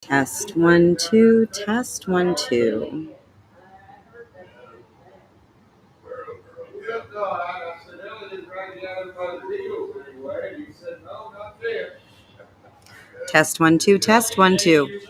Test 1 2, test 1 2. Test 1 2, test 1 2.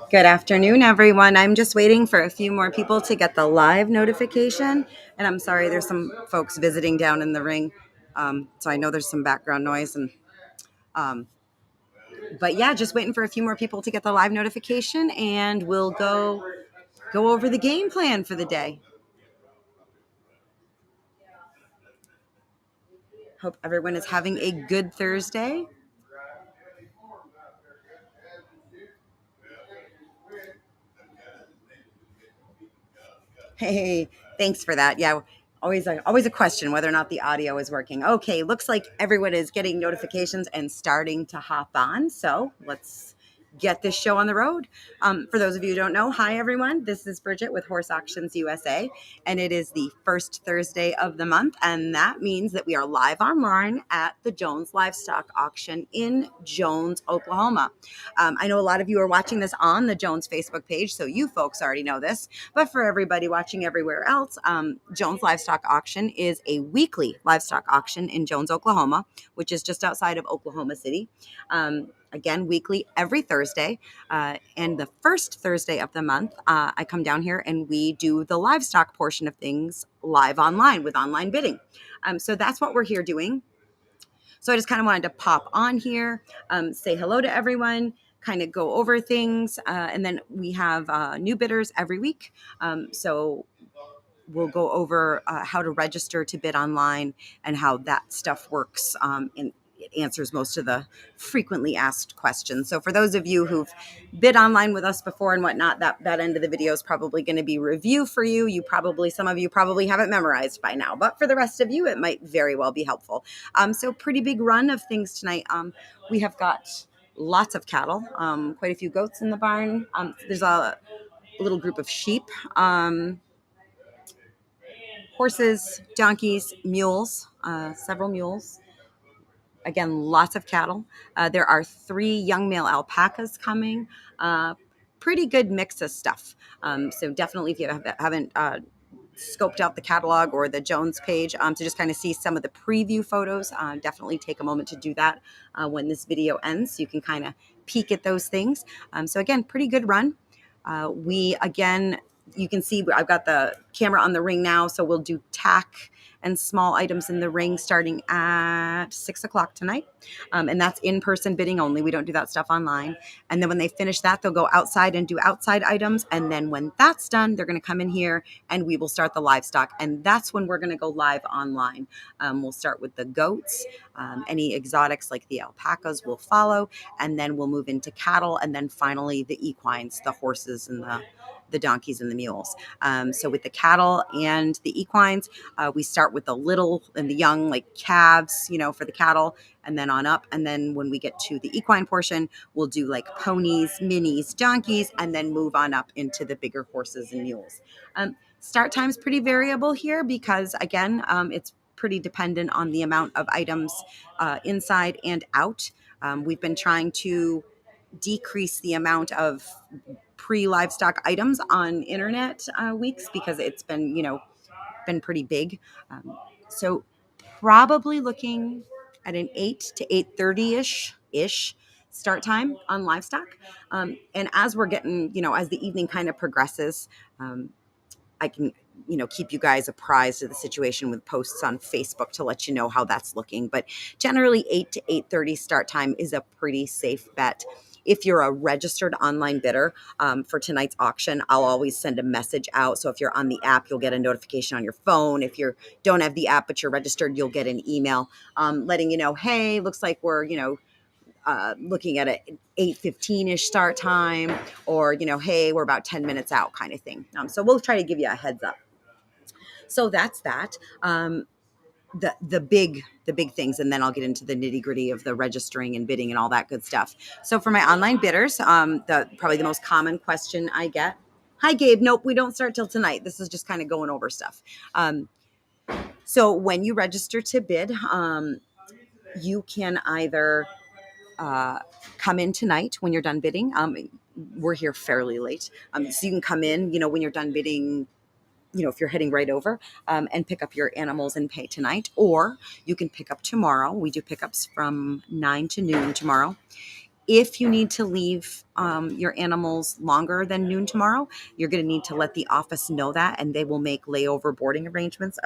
Good afternoon, everyone. I'm just waiting for a few more people to get the live notification. And I'm sorry, there's some folks visiting down in the ring. So I know there's some background noise. But yeah, just waiting for a few more people to get the live notification, and we'll go over the game plan for the day. Hope everyone is having a good Thursday. Hey, thanks for that. Yeah, always a question whether or not the audio is working. Okay, looks like everyone is getting notifications and starting to hop on. So let's get this show on the road. For those of you who don't know, hi everyone. This is Bridget with Horse Auctions USA, and it is the first Thursday of the month, and that means that we are live online at the Jones Livestock Auction in Jones, Oklahoma. I know a lot of you are watching this on the Jones Facebook page, so you folks already know this. But for everybody watching everywhere else, Jones Livestock Auction is a weekly livestock auction in Jones, Oklahoma, which is just outside of Oklahoma City. Again, weekly every Thursday. And the first Thursday of the month, I come down here and we do the livestock portion of things live online with online bidding. So that's what we're here doing. So I just kind of wanted to pop on here, say hello to everyone, kind of go over things. And then we have new bidders every week. So we'll go over how to register to bid online and how that stuff works. And it answers most of the frequently asked questions. So for those of you who've bid online with us before and whatnot, that end of the video is probably going to be review for you. Some of you probably have it memorized by now, but for the rest of you, it might very well be helpful. So pretty big run of things tonight. We have got lots of cattle, quite a few goats in the barn. There's a little group of sheep. Horses, donkeys, mules, several mules. Again, lots of cattle. There are 3 young male alpacas coming. Pretty good mix of stuff. So definitely, if you haven't scoped out the catalog or the Jones page to just kind of see some of the preview photos, definitely take a moment to do that when this video ends, so you can kind of peek at those things. So again, pretty good run. You can see I've got the camera on the ring now, so we'll do tack and small items in the ring starting at 6:00 tonight. And that's in-person bidding only. We don't do that stuff online. And then when they finish that, they'll go outside and do outside items. And then when that's done, they're going to come in here and we will start the livestock. And that's when we're going to go live online. We'll start with the goats. Any exotics like the alpacas will follow. And then we'll move into cattle. And then finally the equines, the horses and the donkeys and the mules. So with the cattle and the equines, we start with the little and the young, like calves, for the cattle, and then on up. And then when we get to the equine portion, we'll do like ponies, minis, donkeys, and then move on up into the bigger horses and mules. Start time's pretty variable here because, again, it's pretty dependent on the amount of items inside and out. We've been trying to decrease the amount of pre-livestock items on internet weeks because it's been pretty big. So probably looking at an 8 to 8:30-ish start time on livestock. And as we're getting, as the evening kind of progresses, I can, keep you guys apprised of the situation with posts on Facebook to let you know how that's looking. But generally 8 to 8:30 start time is a pretty safe bet. If you're a registered online bidder for tonight's auction, I'll always send a message out. So if you're on the app, you'll get a notification on your phone. If you don't have the app, but you're registered, you'll get an email letting you know, hey, looks like we're, looking at an 8:15-ish start time, or, hey, we're about 10 minutes out kind of thing. So we'll try to give you a heads up. So that's that. the big things, and then I'll get into the nitty gritty of the registering and bidding and all that good stuff. So for my online bidders, the probably the most common question I get. Hi, Gabe. Nope, we don't start till tonight. This is just kind of going over stuff. So when you register to bid, you can either come in tonight when you're done bidding. We're here fairly late, so you can come in, when you're done bidding, if you're heading right over, and pick up your animals and pay tonight, or you can pick up tomorrow. We do pickups from 9 to noon tomorrow. If you need to leave your animals longer than noon tomorrow, you're going to need to let the office know that, and they will make layover boarding arrangements.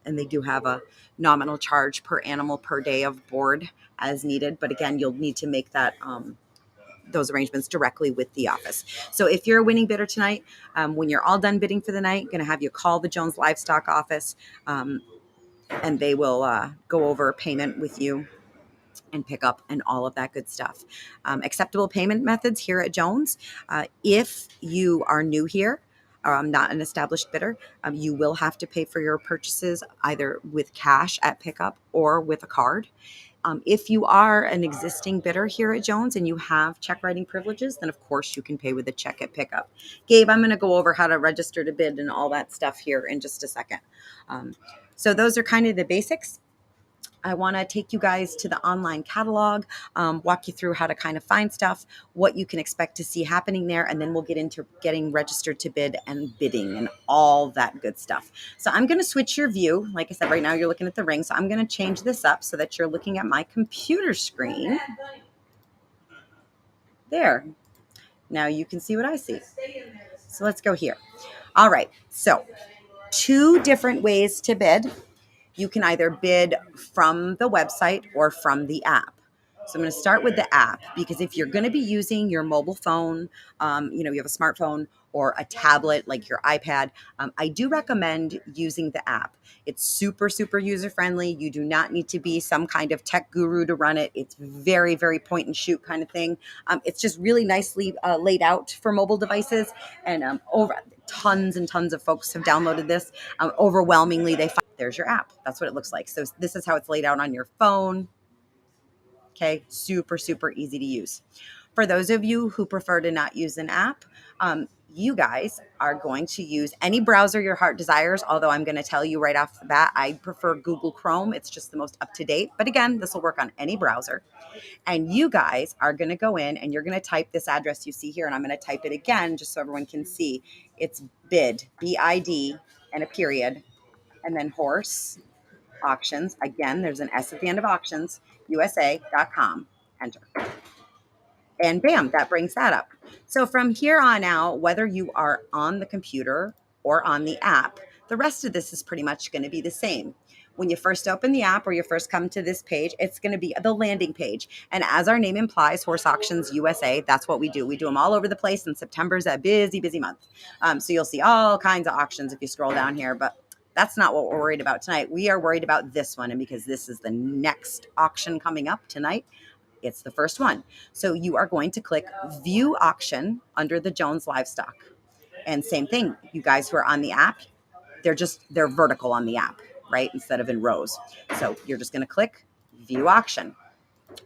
And they do have a nominal charge per animal per day of board as needed. But again, you'll need to make that those arrangements directly with the office. So if you're a winning bidder tonight, when you're all done bidding for the night, going to have you call the Jones Livestock office, and they will go over payment with you and pick up and all of that good stuff. Acceptable payment methods here at Jones. If you are new here, not an established bidder, you will have to pay for your purchases either with cash at pickup or with a card. If you are an existing bidder here at Jones and you have check writing privileges, then of course you can pay with a check at pickup. Gabe, I'm going to go over how to register to bid and all that stuff here in just a second. So those are kind of the basics. I want to take you guys to the online catalog, walk you through how to kind of find stuff, what you can expect to see happening there, and then we'll get into getting registered to bid and bidding and all that good stuff. So I'm going to switch your view. Like I said, right now you're looking at the ring, so I'm going to change this up so that you're looking at my computer screen. There. Now you can see what I see. So let's go here. All right. So 2 different ways to bid. You can either bid from the website or from the app. So I'm going to start with the app, because if you're going to be using your mobile phone, you have a smartphone or a tablet like your iPad, I do recommend using the app. It's super, super user friendly. You do not need to be some kind of tech guru to run it. It's very, very point and shoot kind of thing. It's just really nicely laid out for mobile devices, and over tons and tons of folks have downloaded this. Overwhelmingly, they find there's your app. That's what it looks like. So this is how it's laid out on your phone. Okay, super, super easy to use. For those of you who prefer to not use an app, you guys are going to use any browser your heart desires, although I'm going to tell you right off the bat, I prefer Google Chrome. It's just the most up to date. But again, this will work on any browser. And you guys are going to go in and you're going to type this address you see here, and I'm going to type it again just so everyone can see. It's bid, B-I-D, and a period, and then horse auctions. Again, there's an S at the end of auctions, USA.com. Enter. And bam, that brings that up. So from here on out, whether you are on the computer or on the app, the rest of this is pretty much going to be the same. When you first open the app or you first come to this page, it's going to be the landing page. And as our name implies, Horse Auctions USA, that's what we do. We do them all over the place, and September's a busy, busy month. So you'll see all kinds of auctions if you scroll down here, but that's not what we're worried about tonight. We are worried about this one, and because this is the next auction coming up tonight, it's the first one. So you are going to click View Auction under the Jones Livestock. And same thing, you guys who are on the app, they're vertical on the app, right? Instead of in rows. So you're just going to click View Auction.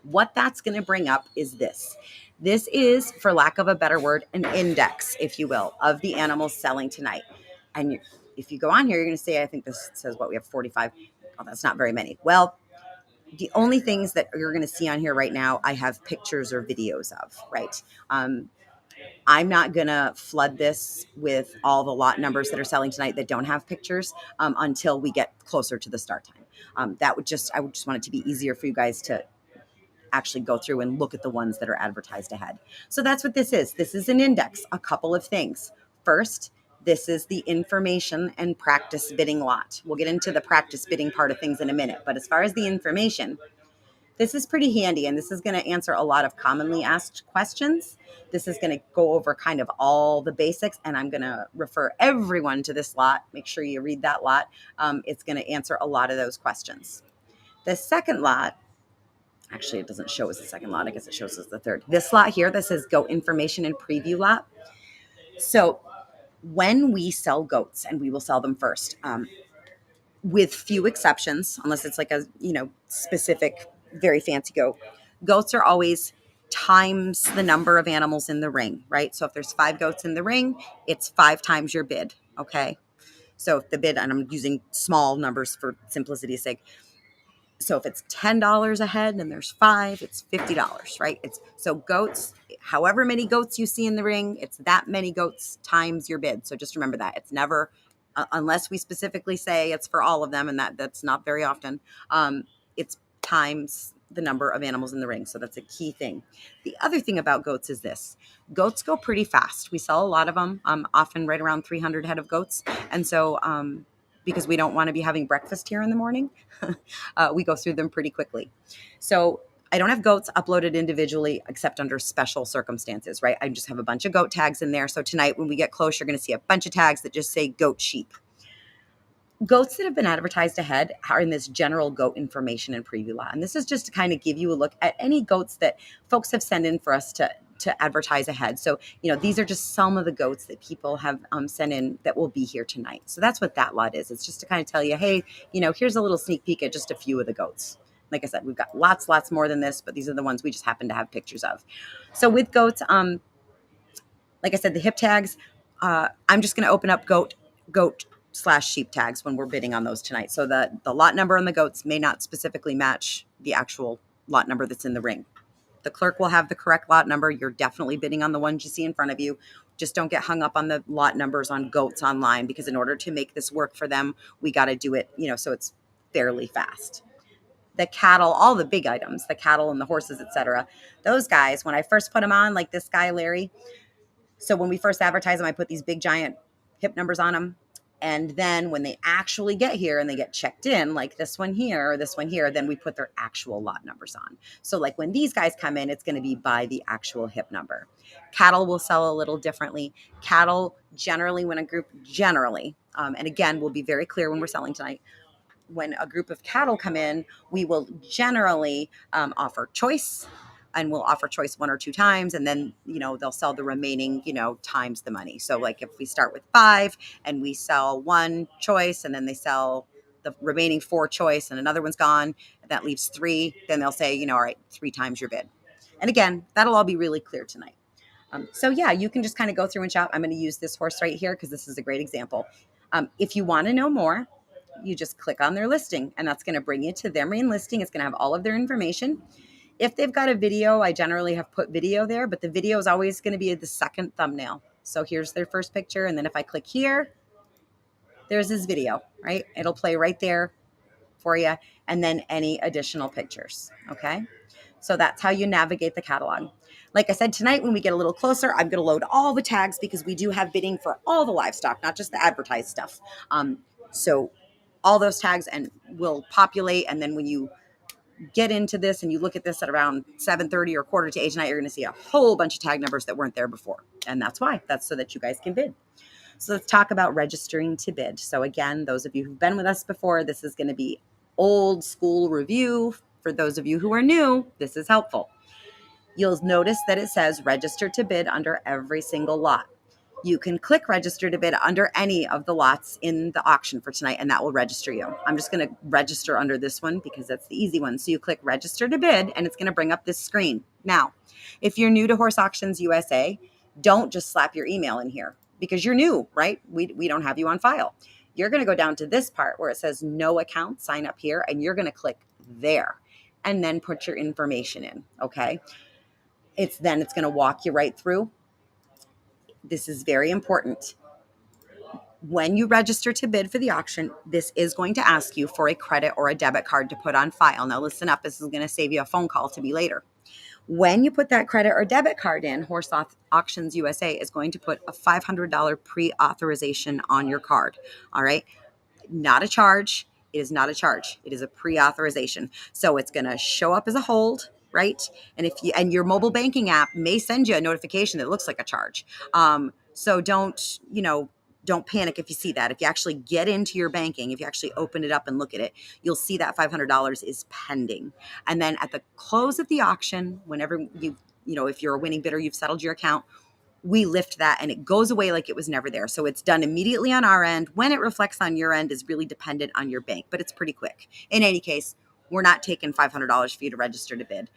What that's going to bring up is this. This is, for lack of a better word, an index, if you will, of the animals selling tonight. And if you go on here, you're going to say, I think this says what, we have 45. Oh, that's not very many. Well, the only things that you're going to see on here right now, I have pictures or videos of, right? I'm not going to flood this with all the lot numbers that are selling tonight that don't have pictures until we get closer to the start time. I would just want it to be easier for you guys to actually go through and look at the ones that are advertised ahead. So that's what this is. This is an index, a couple of things. First, this is the information and practice bidding lot. We'll get into the practice bidding part of things in a minute, but as far as the information, this is pretty handy, and this is going to answer a lot of commonly asked questions. This is going to go over kind of all the basics, and I'm going to refer everyone to this lot. Make sure you read that lot. It's going to answer a lot of those questions. The second lot, actually, it doesn't show as the second lot. I guess it shows as the third. This lot here, this says Goat Information and Preview lot. So when we sell goats, and we will sell them first, with few exceptions, unless it's like a, specific, very fancy goat. Goats are always times the number of animals in the ring, right? So if there's 5 goats in the ring, it's 5 times your bid, okay? So if the bid, and I'm using small numbers for simplicity's sake, so if it's $10 a head and there's 5, it's $50, right? It's so goats, however many goats you see in the ring, it's that many goats times your bid. So just remember that it's never, unless we specifically say it's for all of them, and that's not very often. It's times the number of animals in the ring. So that's a key thing. The other thing about goats is this: goats go pretty fast. We sell a lot of them, often right around 300 head of goats, and so because we don't want to be having breakfast here in the morning. We go through them pretty quickly. So I don't have goats uploaded individually except under special circumstances, right? I just have a bunch of goat tags in there. So tonight when we get close, you're going to see a bunch of tags that just say goat sheep. Goats that have been advertised ahead are in this general goat information and preview lot. And this is just to kind of give you a look at any goats that folks have sent in for us to advertise ahead. So, these are just some of the goats that people have sent in that will be here tonight. So that's what that lot is. It's just to kind of tell you, hey, here's a little sneak peek at just a few of the goats. Like I said, we've got lots more than this, but these are the ones we just happen to have pictures of. So with goats, like I said, the hip tags, I'm just going to open up goat/sheep tags when we're bidding on those tonight. So the lot number on the goats may not specifically match the actual lot number that's in the ring. The clerk will have the correct lot number. You're definitely bidding on the ones you see in front of you. Just don't get hung up on the lot numbers on goats online, because in order to make this work for them, we got to do it, so it's fairly fast. The cattle, all the big items, the cattle and the horses, etc. Those guys, when I first put them on, like this guy, Larry. So when we first advertise them, I put these big giant hip numbers on them. And then when they actually get here and they get checked in, like this one here or this one here, then we put their actual lot numbers on. So like when these guys come in, it's going to be by the actual hip number. Cattle will sell a little differently. Cattle generally, and again, we'll be very clear when we're selling tonight, when a group of cattle come in, we will generally offer choice, and we'll offer choice 1 or 2 times, and then they'll sell the remaining times the money. So like if we start with 5 and we sell 1 choice, and then they sell the remaining 4 choice, and another one's gone, and that leaves 3, then they'll say all right, 3 times your bid. And again, that'll all be really clear tonight. So yeah, you can just kind of go through and shop. I'm going to use this horse right here because this is a great example. If you want to know more, you just click on their listing, and that's going to bring you to their main listing. It's going to have all of their information. If they've got a video, I generally have put video there, but the video is always going to be the second thumbnail. So here's their first picture, and then if I click here, there's his video, right? It'll play right there for you, and then any additional pictures, okay? So that's how you navigate the catalog. Like I said, tonight when we get a little closer, I'm going to load all the tags because we do have bidding for all the livestock, not just the advertised stuff. So all those tags and will populate, and then when you get into this and you look at this at around 7:30 or 7:45 tonight, you're going to see a whole bunch of tag numbers that weren't there before. And that's why. That's so that you guys can bid. So let's talk about registering to bid. So again, those of you who've been with us before, this is going to be old school review. For those of you who are new, this is helpful. You'll notice that it says register to bid under every single lot. You can click register to bid under any of the lots in the auction for tonight, and that will register you. I'm just going to register under this one because that's the easy one. So you click register to bid, and it's going to bring up this screen. Now, if you're new to Horse Auctions USA, don't just slap your email in here because you're new, right? We don't have you on file. You're going to go down to this part where it says no account, sign up here, and you're going to click there and then put your information in, okay? It's going to walk you right through. This is very important. When you register to bid for the auction, this is going to ask you for a credit or a debit card to put on file. Now listen up, this is going to save you a phone call to me later. When you put that credit or debit card in, Horse Auctions USA is going to put a $500 pre-authorization on your card. All right? Not a charge. It is not a charge. It is a pre-authorization. So it's going to show up as a hold, right? And your mobile banking app may send you a notification that looks like a charge. So don't panic if you see that. If you actually get into your banking, if you actually open it up and look at it, you'll see that $500 is pending. And then at the close of the auction, whenever if you're a winning bidder, you've settled your account, we lift that and it goes away like it was never there. So it's done immediately on our end. When it reflects on your end is really dependent on your bank, but it's pretty quick. In any case, we're not taking $500 for you to register to bid.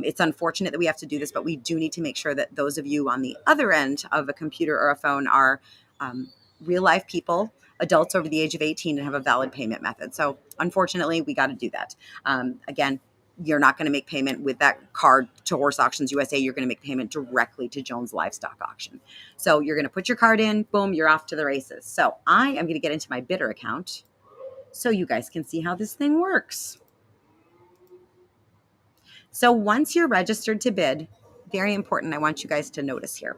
It's unfortunate that we have to do this, but we do need to make sure that those of you on the other end of a computer or a phone are real life people, adults over the age of 18, and have a valid payment method. So unfortunately, we got to do that. Again, you're not going to make payment with that card to Horse Auctions USA. You're going to make payment directly to Jones Livestock Auction. So you're going to put your card in, boom, you're off to the races. So I am going to get into my bidder account so you guys can see how this thing works. So once you're registered to bid, very important, I want you guys to notice here.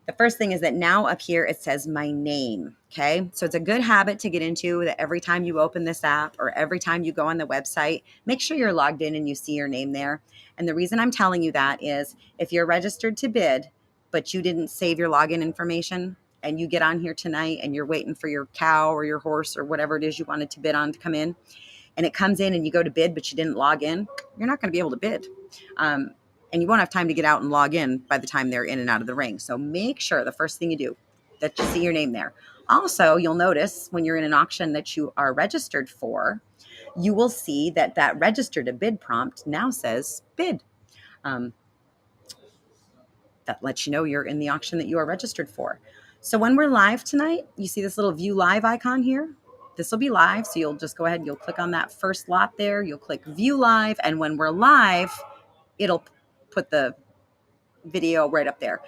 The first thing is that now up here it says my name, okay? So it's a good habit to get into that every time you open this app or every time you go on the website, make sure you're logged in and you see your name there. And the reason I'm telling you that is if you're registered to bid, but you didn't save your login information and you get on here tonight and you're waiting for your cow or your horse or whatever it is you wanted to bid on to come in, and it comes in and you go to bid, but you didn't log in, you're not going to be able to bid. And you won't have time to get out and log in by the time they're in and out of the ring. So make sure the first thing you do that you see your name there. Also, you'll notice when you're in an auction that you are registered for, you will see that that register to bid prompt now says bid. That lets you know you're in the auction that you are registered for. So when we're live tonight, you see this little view live icon here. This will be live. So you'll just go ahead and you'll click on that first lot there. You'll click view live. And when we're live, it'll put the video right up there.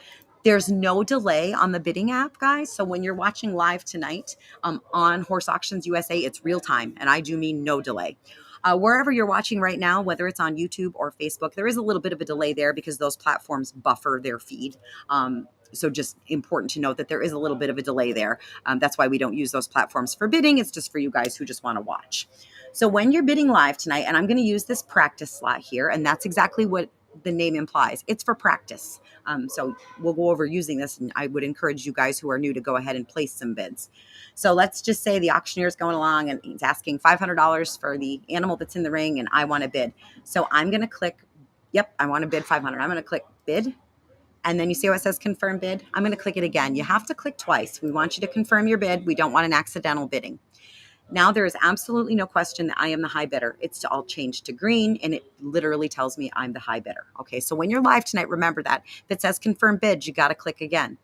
There's no delay on the bidding app, guys. So when you're watching live tonight on Horse Auctions USA, it's real time. And I do mean no delay. Wherever you're watching right now, whether it's on YouTube or Facebook, there is a little bit of a delay there because those platforms buffer their feed. So just important to note that there is a little bit of a delay there. That's why we don't use those platforms for bidding. It's just for you guys who just want to watch. So when you're bidding live tonight, and I'm going to use this practice slot here, and that's exactly what the name implies. It's for practice. So we'll go over using this, and I would encourage you guys who are new to go ahead and place some bids. So let's just say the auctioneer is going along and he's asking $500 for the animal that's in the ring, and I want to bid. So I'm going to click, yep, I want to bid 500. I'm going to click bid. And then you see how it says confirm bid? I'm going to click it again. You have to click twice. We want you to confirm your bid. We don't want an accidental bidding. Now there is absolutely no question that I am the high bidder. It's all changed to green, and it literally tells me I'm the high bidder. Okay, so when you're live tonight, remember that. If it says confirm bid, you got to click again.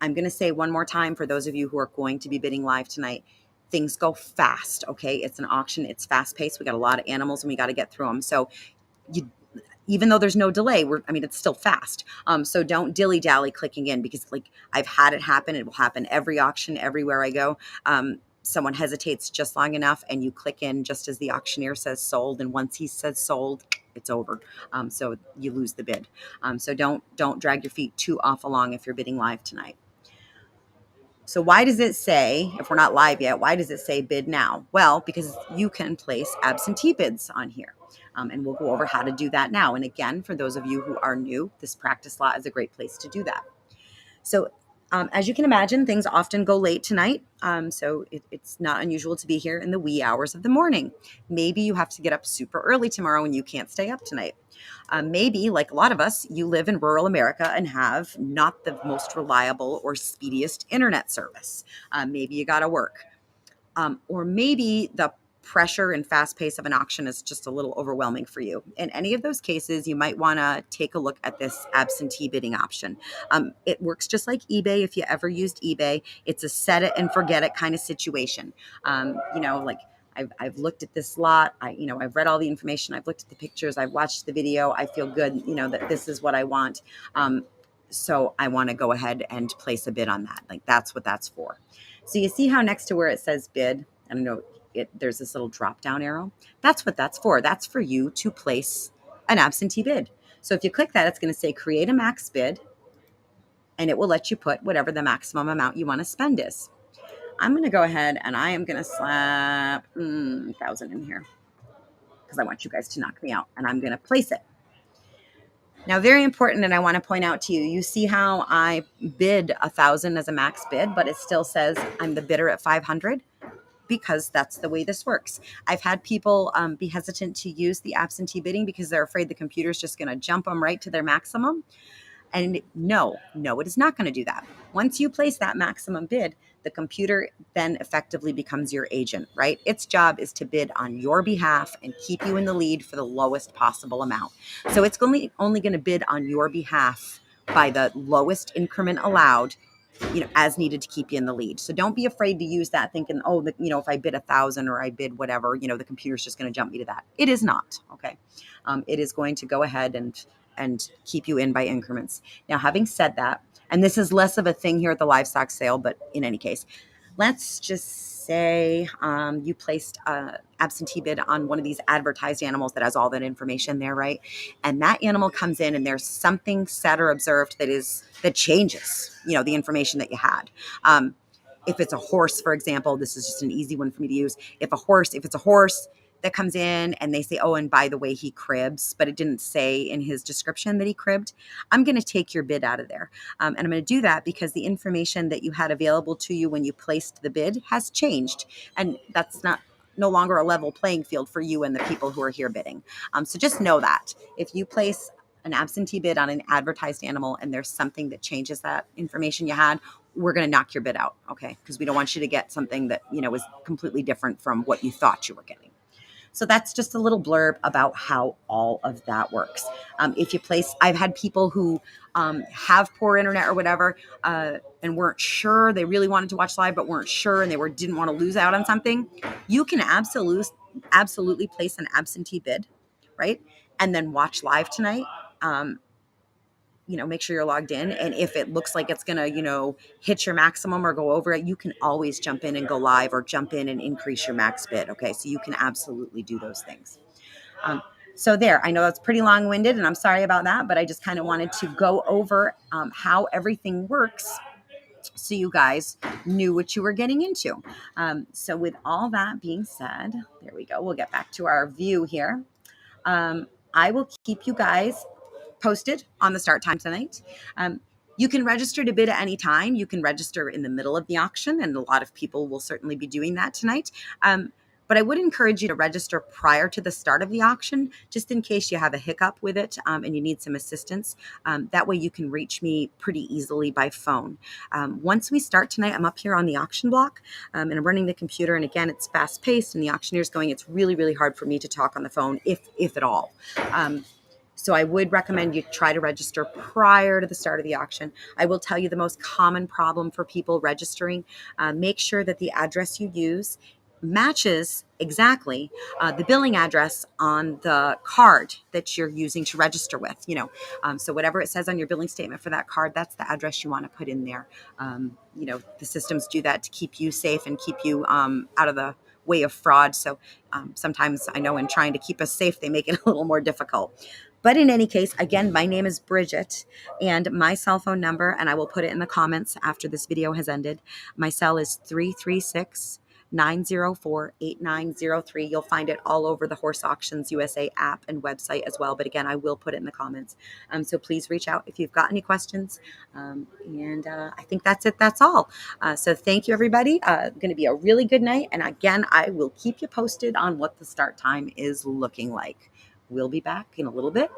I'm going to say one more time for those of you who are going to be bidding live tonight, things go fast, okay? It's an auction. It's fast-paced. We got a lot of animals, and we got to get through them. So even though there's no delay, it's still fast. So don't dilly-dally clicking in because, like, I've had it happen. It will happen every auction, everywhere I go. Someone hesitates just long enough and you click in just as the auctioneer says sold. And once he says sold, it's over. So you lose the bid. So don't drag your feet too awful long if you're bidding live tonight. So why does it say, if we're not live yet, why does it say bid now? Well, because you can place absentee bids on here. And we'll go over how to do that now. And again, for those of you who are new, this practice lot is a great place to do that. So as you can imagine, things often go late tonight. So it's not unusual to be here in the wee hours of the morning. Maybe you have to get up super early tomorrow and you can't stay up tonight. Maybe, like a lot of us, you live in rural America and have not the most reliable or speediest internet service. Maybe you got to work. Or maybe the pressure and fast pace of an auction is just a little overwhelming for you. In any of those cases, you might want to take a look at this absentee bidding option. It works just like eBay. If you ever used eBay, it's a set it and forget it kind of situation. I've looked at this lot. I've read all the information. I've looked at the pictures. I've watched the video. I feel good, that this is what I want. So I want to go ahead and place a bid on that. Like that's what that's for. So you see how next to where it says bid, I don't know, there's this little drop down arrow. That's what that's for. That's for you to place an absentee bid. So if you click that, it's going to say create a max bid, and it will let you put whatever the maximum amount you want to spend is. I'm going to go ahead and I am going to slap 1,000 in here because I want you guys to knock me out, and I'm going to place it. Now, very important, and I want to point out to you, you see how I bid 1,000 as a max bid, but it still says I'm the bidder at 500 because that's the way this works. I've had people be hesitant to use the absentee bidding because they're afraid the computer's just going to jump them right to their maximum. And no, it is not going to do that. Once you place that maximum bid, the computer then effectively becomes your agent, right? Its job is to bid on your behalf and keep you in the lead for the lowest possible amount. So it's only going to bid on your behalf by the lowest increment allowed, as needed to keep you in the lead. So don't be afraid to use that thinking, oh, if I bid 1,000 or I bid whatever, the computer's just going to jump me to that. It is not. Okay. It is going to go ahead and keep you in by increments. Now, having said that, and this is less of a thing here at the livestock sale, but in any case, let's just say you placed a absentee bid on one of these advertised animals that has all that information there, right? And that animal comes in and there's something said or observed that changes, the information that you had. If it's a horse, for example, this is just an easy one for me to use. If it's a horse that comes in and they say, oh, and by the way, he cribs, but it didn't say in his description that he cribbed, I'm going to take your bid out of there. And I'm going to do that because the information that you had available to you when you placed the bid has changed. And that's no longer a level playing field for you and the people who are here bidding. So just know that if you place an absentee bid on an advertised animal and there's something that changes that information you had, we're going to knock your bid out. Okay. Because we don't want you to get something that, is completely different from what you thought you were getting. So that's just a little blurb about how all of that works. I've had people who have poor internet or whatever and weren't sure, they really wanted to watch live, but weren't sure and didn't want to lose out on something. You can absolutely place an absentee bid, right? And then watch live tonight. Make sure you're logged in. And if it looks like it's going to, hit your maximum or go over it, you can always jump in and go live or jump in and increase your max bid. Okay. So you can absolutely do those things. So there, I know that's pretty long-winded and I'm sorry about that, but I just kind of wanted to go over how everything works so you guys knew what you were getting into. So with all that being said, there we go. We'll get back to our view here. I will keep you guys posted on the start time tonight. You can register to bid at any time. You can register in the middle of the auction, and a lot of people will certainly be doing that tonight. But I would encourage you to register prior to the start of the auction, just in case you have a hiccup with it and you need some assistance. That way you can reach me pretty easily by phone. Once we start tonight, I'm up here on the auction block and I'm running the computer. And again, it's fast paced and the auctioneer's going. It's really, really hard for me to talk on the phone, if at all. So I would recommend you try to register prior to the start of the auction. I will tell you the most common problem for people registering. Make sure that the address you use matches exactly the billing address on the card that you're using to register with. So whatever it says on your billing statement for that card, that's the address you want to put in there. The systems do that to keep you safe and keep you out of the way of fraud. So sometimes I know in trying to keep us safe, they make it a little more difficult. But in any case, again, my name is Bridget and my cell phone number, and I will put it in the comments after this video has ended. My cell is 336-904-8903. You'll find it all over the Horse Auctions USA app and website as well. But again, I will put it in the comments. So please reach out if you've got any questions. I think that's it. That's all. So thank you, everybody. Going to be a really good night. And again, I will keep you posted on what the start time is looking like. We'll be back in a little bit.